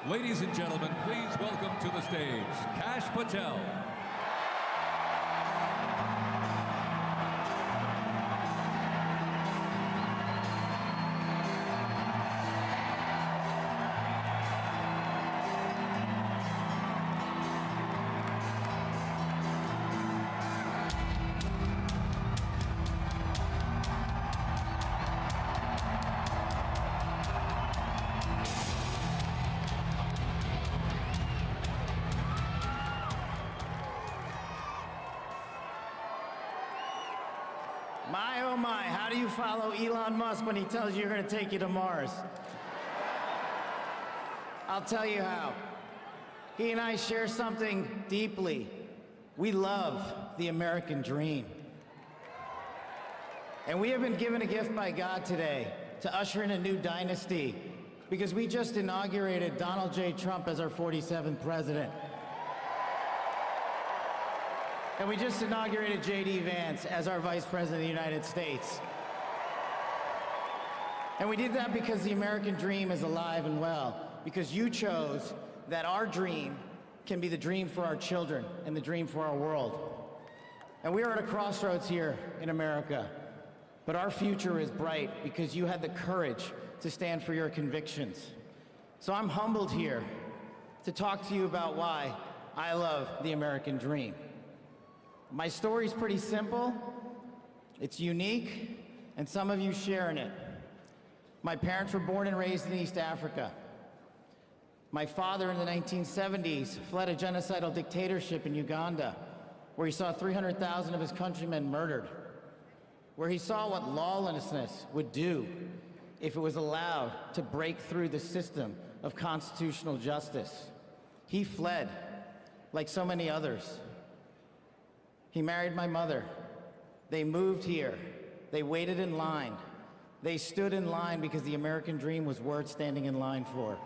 Ladies and gentlemen, please welcome to the stage, Kash Patel. My, oh my, how do you follow Elon Musk when he tells you you're gonna take you to Mars? I'll tell you how. He and I share something deeply. We love the American dream. And we have been given a gift by God today to usher in a new dynasty because we just inaugurated Donald J. Trump as our 47th president. And we just inaugurated J.D. Vance as our Vice President of the United States. And we did that because the American dream is alive and well, because you chose that our dream can be the dream for our children and the dream for our world. And we are at a crossroads here in America, but our future is bright because you had the courage to stand for your convictions. So I'm humbled here to talk to you about why I love the American dream. My story's pretty simple, it's unique, and some of you share in it. My parents were born and raised in East Africa. My father in the 1970s fled a genocidal dictatorship in Uganda, where he saw 300,000 of his countrymen murdered, where he saw what lawlessness would do if it was allowed to break through the system of constitutional justice. He fled, like so many others. He married my mother. They moved here. They waited in line. They stood in line because the American dream was worth standing in line for.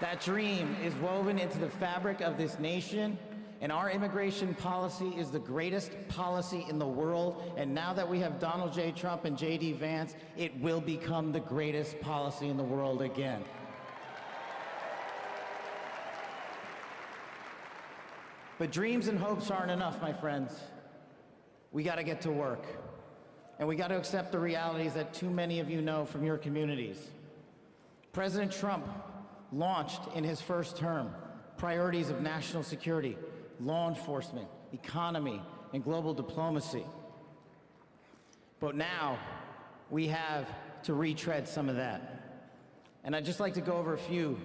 That dream is woven into the fabric of this nation, and our immigration policy is the greatest policy in the world. And now that we have Donald J. Trump and J.D. Vance, it will become the greatest policy in the world again. But dreams and hopes aren't enough, my friends. We gotta get to work. And we gotta accept the realities that too many of you know from your communities. President Trump launched in his first term priorities of national security, law enforcement, economy, and global diplomacy. But now, we have to retread some of that. And I'd just like to go over a few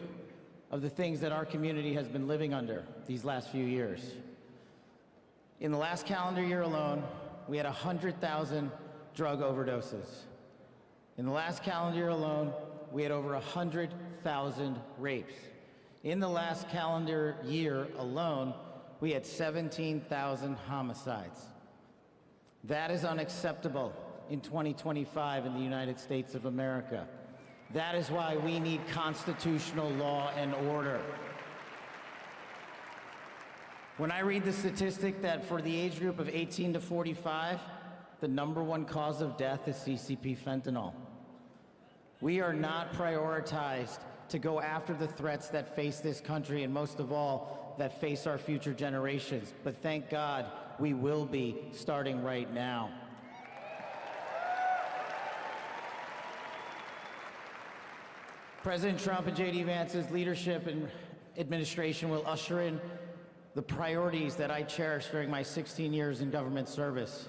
of the things that our community has been living under these last few years. In the last calendar year alone, we had 100,000 drug overdoses. In the last calendar year alone, we had over 100,000 rapes. In the last calendar year alone, we had 17,000 homicides. That is unacceptable in 2025 in the United States of America. That is why we need constitutional law and order. When I read the statistic that for the age group of 18 to 45, the #1 cause of death is CCP fentanyl. We are not prioritized to go after the threats that face this country, and most of all, that face our future generations. But thank God, we will be starting right now. President Trump and J.D. Vance's leadership and administration will usher in the priorities that I cherished during my 16 years in government service.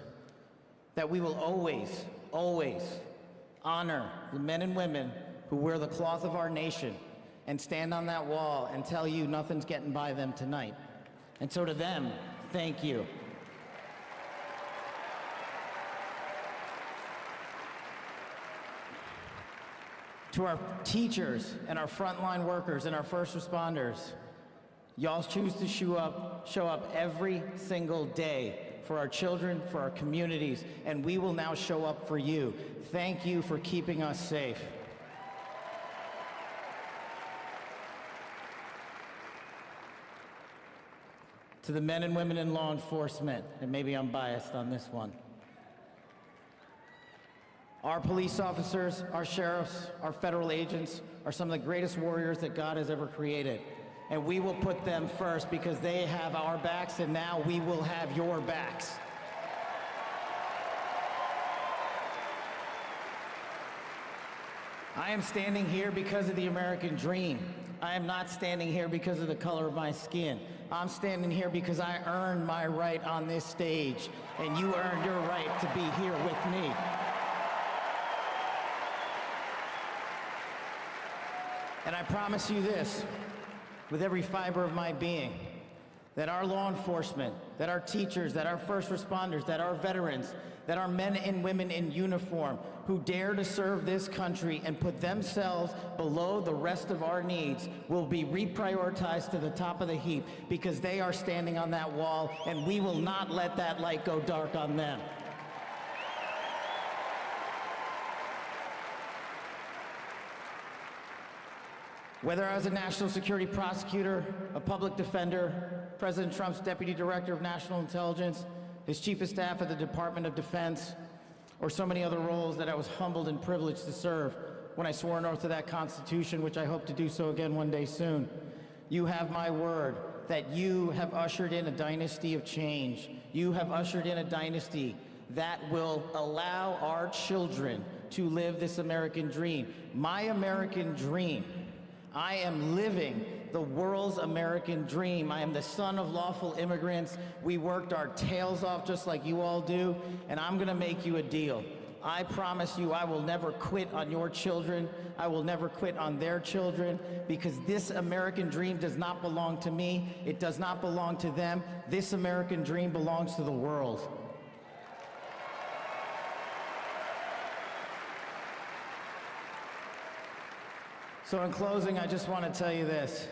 That we will always, always honor the men and women who wear the cloth of our nation and stand on that wall and tell you nothing's getting by them tonight. And so to them, thank you. To our teachers and our frontline workers and our first responders, y'all choose to show up every single day for our children, for our communities, and we will now show up for you. Thank you for keeping us safe. To the men and women in law enforcement, and maybe I'm biased on this one, Our police officers, our sheriffs, our federal agents are some of the greatest warriors that God has ever created. And we will put them first because they have our backs, and now we will have your backs. I am standing here because of the American dream. I am not standing here because of the color of my skin. I'm standing here because I earned my right on this stage, and you earned your right to be here with me. And I promise you this, with every fiber of my being, that our law enforcement, that our teachers, that our first responders, that our veterans, that our men and women in uniform who dare to serve this country and put themselves below the rest of our needs will be reprioritized to the top of the heap because they are standing on that wall, and we will not let that light go dark on them. Whether I was a national security prosecutor, a public defender, President Trump's deputy director of national intelligence, his chief of staff at the Department of Defense, or so many other roles that I was humbled and privileged to serve when I swore an oath to that Constitution, which I hope to do so again one day soon. You have my word that you have ushered in a dynasty of change. You have ushered in a dynasty that will allow our children to live this American dream. My American dream. I am living the world's American dream. I am the son of lawful immigrants. We worked our tails off just like you all do, and I'm gonna make you a deal. I promise you I will never quit on your children. I will never quit on their children, because this American dream does not belong to me. It does not belong to them. This American dream belongs to the world. So in closing, I just want to tell you this.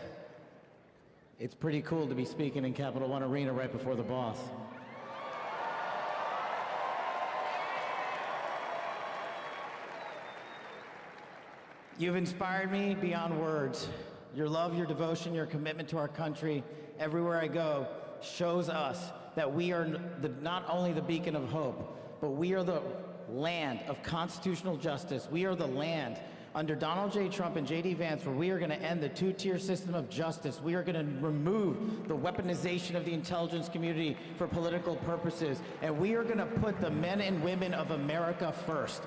It's pretty cool to be speaking in Capital One Arena right before the boss. You've inspired me beyond words. Your love, your devotion, your commitment to our country, everywhere I go, shows us that we are not only the beacon of hope, but we are the land of constitutional justice. We are the land under Donald J. Trump and J.D. Vance, where we are going to end the two-tier system of justice. We are going to remove the weaponization of the intelligence community for political purposes, and we are going to put the men and women of America first.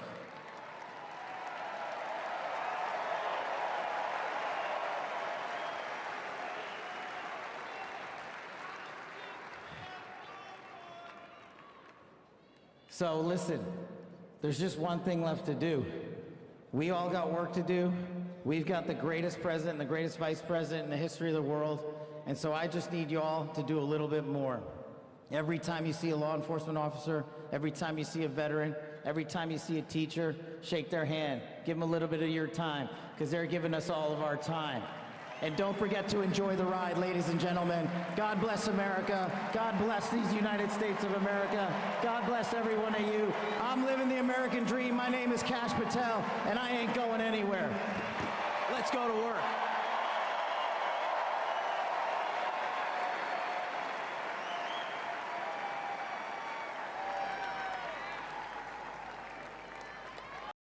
So listen, there's just one thing left to do. We all got work to do. We've got the greatest president and the greatest vice president in the history of the world. And so I just need you all to do a little bit more. Every time you see a law enforcement officer, every time you see a veteran, every time you see a teacher, shake their hand. Give them a little bit of your time, because they're giving us all of our time. And don't forget to enjoy the ride, ladies and gentlemen. God bless America. God bless these United States of America. God bless every one of you. I'm living the American dream. My name is Kash Patel, and I ain't going anywhere. Let's go to work.